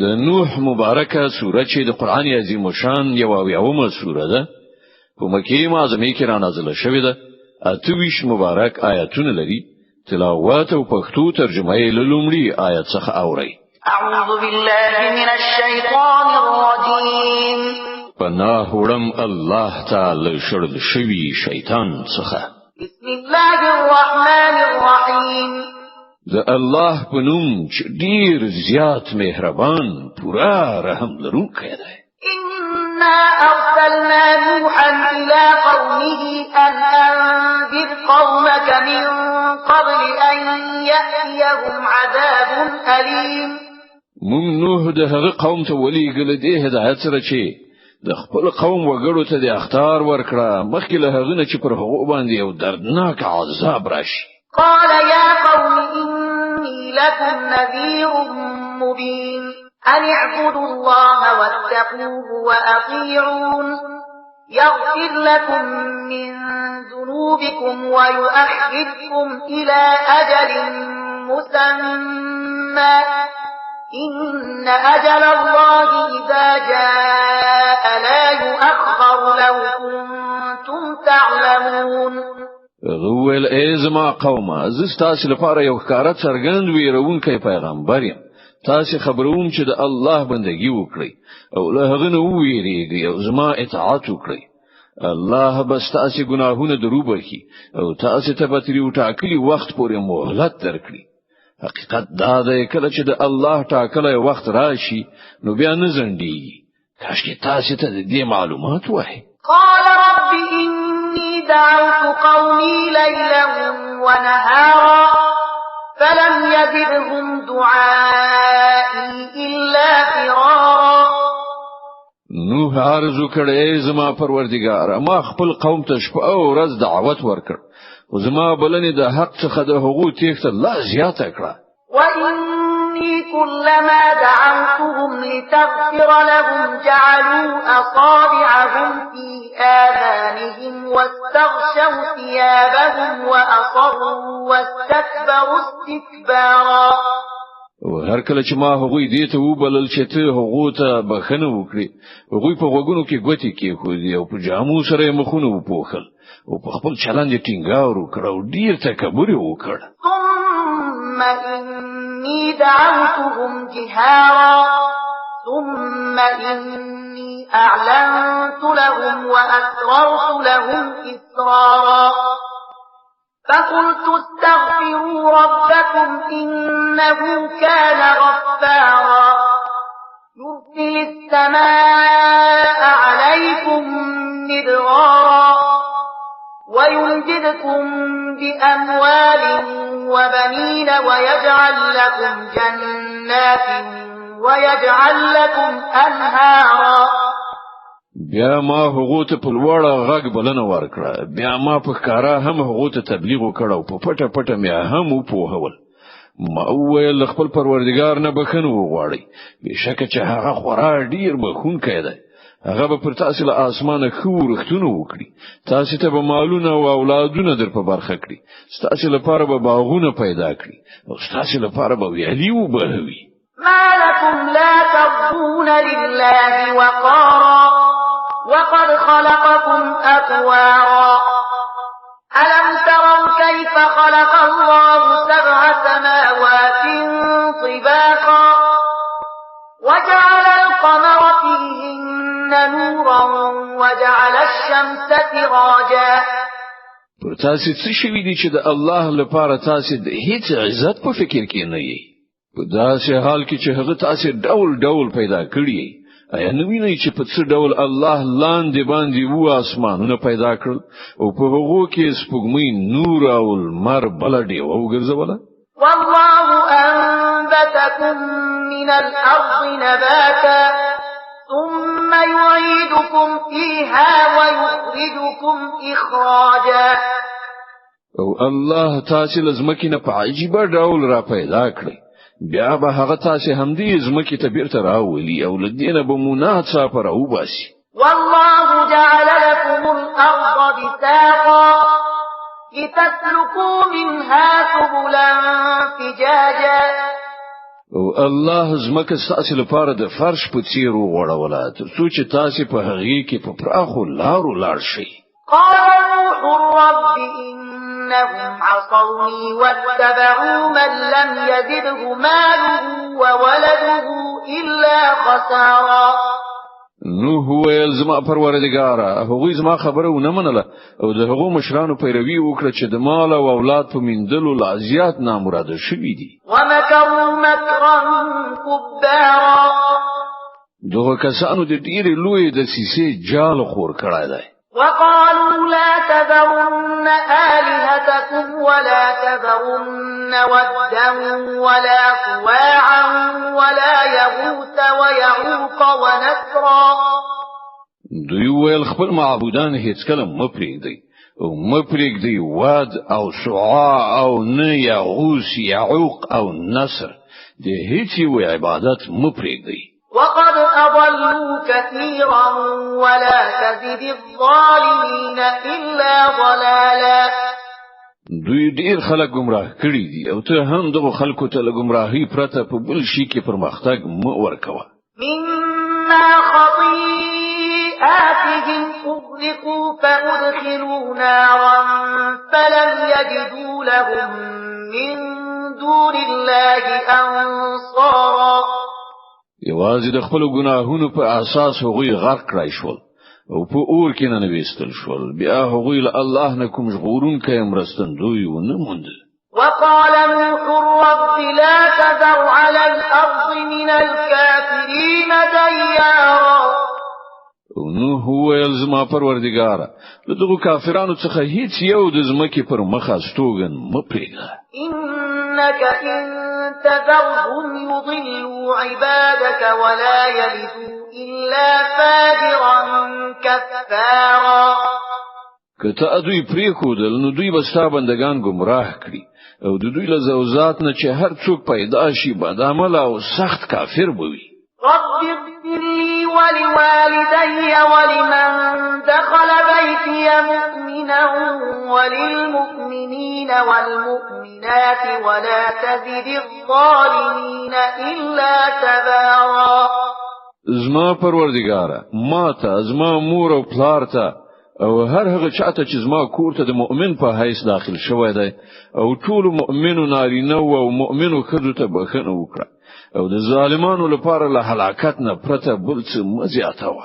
د نوح مبارکه سوره چې د قران عظیم شان یو اومه سوره ده په مکه معظمه کې را نازله شوې ده. اتویش مبارک آیاتونه لري. تلاوت او پښتو ترجمه یې لومړی آیت څخه اوري. اعوذ بالله من الشیطان الرجیم. پناه وړم الله تعالی شړل شوی شیطان څخه. بسم الله الرحمن الرحیم. د الله په نوم چې ډیر زیات مهربان پورا رحم لرونکی دی. إنا أرسلنا نوحا إلى قومه أن أنذر قومك من قبل أن يأتيهم عذاب أليم. مونږ نوح د هغه قوم ته ولېږل دې هدایت سره چې د خپل قوم وګړو ته د اختیار ورکړه مخکې له هغه نه چې پر هغه باندې یو دردناک عذاب راشي. قال يا قوم إني لكم نذير مبين أن اعبدوا الله واتقوه وأطيعون يغفر لكم من ذنوبكم ويؤخركم إلى أجل مسمى إن أجل الله إذا جاء لا يؤخر لو كنتم تعلمون. غوال ازما قومه زستاس لپاره یو ښکارا څرګند ویرونکی پیغمبر یم. تاسو خبروم چې د الله بندگی وکړئ او له هغه نه ویریږئ او زما اطاعت وکړئ. الله بس تاسو ګناهونه دروبرکي او تاسو ته به تر یو ټاکلي وخت پورې مهلت درکړي. حقیقت دا دی کله چې د الله ټاکلی وخت راشي نو بیا نه ځنډیږي. کاشکې تاسو ته د دې معلومات وای. قال رب إني دعوت قومي ليلا ونهارا فلم يزدهم دعائي إلا فرارا. نوح عرضو کړه زما پروردگار ما خپل قوم ته شپه او ورځ دعوت ورکړ او زما بلنې د حق څخه د حقوق تیښته لا زیاته کړه. وإني كلما دعوتهم لتغفر لهم جعلوا أصابعهم في آذانهم واستغشوا ثيابهم وأصروا واستكبروا استكبارا. هر کله چې ما هغوی دې ته وبلل چې ته هغوی ته بخنه وکړي هغوی په وګونو کې ګوتې کېښودې او په جامو سره یې مخونه وپوښل او په خپل چلند یې ټینګار وکړ او ډیر تکبر یې وکړ. ثم إني دعوتهم جهارا ثم إني أعلنت لهم وأسررت لهم إسرارا فقلت استغفروا ربكم إنه كان غفارا يرسل السماء عليكم مدرارا ويمددكم بأموال وبنين ويجعل لكم جنات ويجعل لكم أنهارا. بیا ما هغه ته په لوړه غږ بلنه ورکړه. بیا ما په ښکارا هم هغه ته تبلیغ وکړ او په پټه پټه مې هم وپوهول. ما وویل خپل پروردگار نه بخښنه وغواړي. بشکه چې هغه خورا ډیر بخښونکی دی. هغه به پر تاسو له اسمانه خو ورختونه وکړي. تاسو ته به مالونه او اولادونه در په برخه کړي. تاسو لپاره به باغونه پیدا کړي او تاسو لپاره به ویالي وبهوي. ما لكم لا ترجون لله وقارا وقد خلقكم أطوارا ألم تروا كيف خلق الله سبع سماوات طباقا وجعل القمر فيهن نورا وجعل الشمس سراجا. پر تاسو څه شوي دي چې د الله لپاره تاسو د هیڅ عزت په فکر کې نه یې. په داسې حال کې چې هغه تاسو ډول ډول پیدا کړی. ایا نو وینئ چې په څه ډول الله لاندې باندې وو اسمانونه پیدا کړل او په هغه کې سپوږمۍ نور او لمر بل ډیوه وګرځوله. والله أنبتكم من الأرض نباتا ثم يعيدكم فيها ويخرجكم إخراجا. او الله تاسو لزمکې نه په عجیبه ډول را پیدا کړی. بیا به هغه تاسو هم دې زمکې ته بیرته راولي او لدینه به مناڅه پر او باسي. والله جعل لكم الأرض بساطا لتسلكوا منها سبلا فجاجا او الله زمکه ستاسو لپاره د فرش په څیر وغوړوله تر څو چې تاسو په هغه کې په پراخو لارو لاړ شئ. قال نوح رب إنهم عصوني واتبعوا من لم يزده ماله وولده إلا خسارا. نوح ویل زما پروردګاره هغوی زما خبره ونه منله او د هغو مشرانو پیروي وکړه چې د مال او اولاد په میندلو لا زیات نامراده شوي دي. ومكروا مكرا كبارا. دغه کسانو د ډېرې لوی د سیسې جال خور کړای دی. وقالوا لا تذرن آلهتكم ولا تذرن ودا ولا سواعا ولا يغوث ويعوق ونسرا. دوی ویل خپل معبودان هیڅ کله مپریږدي او مپریږدي واد او سواع او نه یغوث یعوق او نصر د هیڅ یو عبادت مپریږدي. وقد أضلوا كثيرا ولا تزد الظالمين إلا ضلالا. دوی ډیر خلک گمراه کړي دي او ته هم دغه خلکو ته گمراهي پرته په بل شي کې پرمختګ مو ورکوه. مما خطيئاتهم أغرقوا فأدخلوا نارا فلم يجدوا لهم من دون الله أنصارا. یوازې د خپل ګناهونو په اساس هغوی غرق کړای شول او په اور کې نه وېستل شول. بیا هغوی له الله نه کوم ژغورونکی مرستندوی ونه موند. وقال نوح رب لا تذر على الأرض من الكافرين ديارا. نوح ویل زما پروردګاره له دغو کافرانو څخه هیڅ یو د ځمکې پر مخه ستوګن مه پرېږده. إنك إن تذرهم يضلوا عبادك ولا يلدوا إلا فاجرا كفارا. کته دوی پریښودل نو دوی به ستا بندگان گمراه کړي او د دوی له زوزات نه چې هر څوک پیدا شي بد عمل او سخت کافر بوي. رب اغفر لي ولوالدي ولمن دخل بيتي مؤمنا وللمؤمنين والمؤمنات ولا تزد الظالمين إلا تبارا. زما پروردګاره ما ته زما مور او پلار ته او هر هغه چاته چې زما کور ته د مؤمن په حیث داخل شوی دی او ټول مؤمنو نارینه او مؤمنو ښځو ته بخښنه وکړه او د ظالمانو لپاره له هلاکت نه پرته بل څه مزیاته و.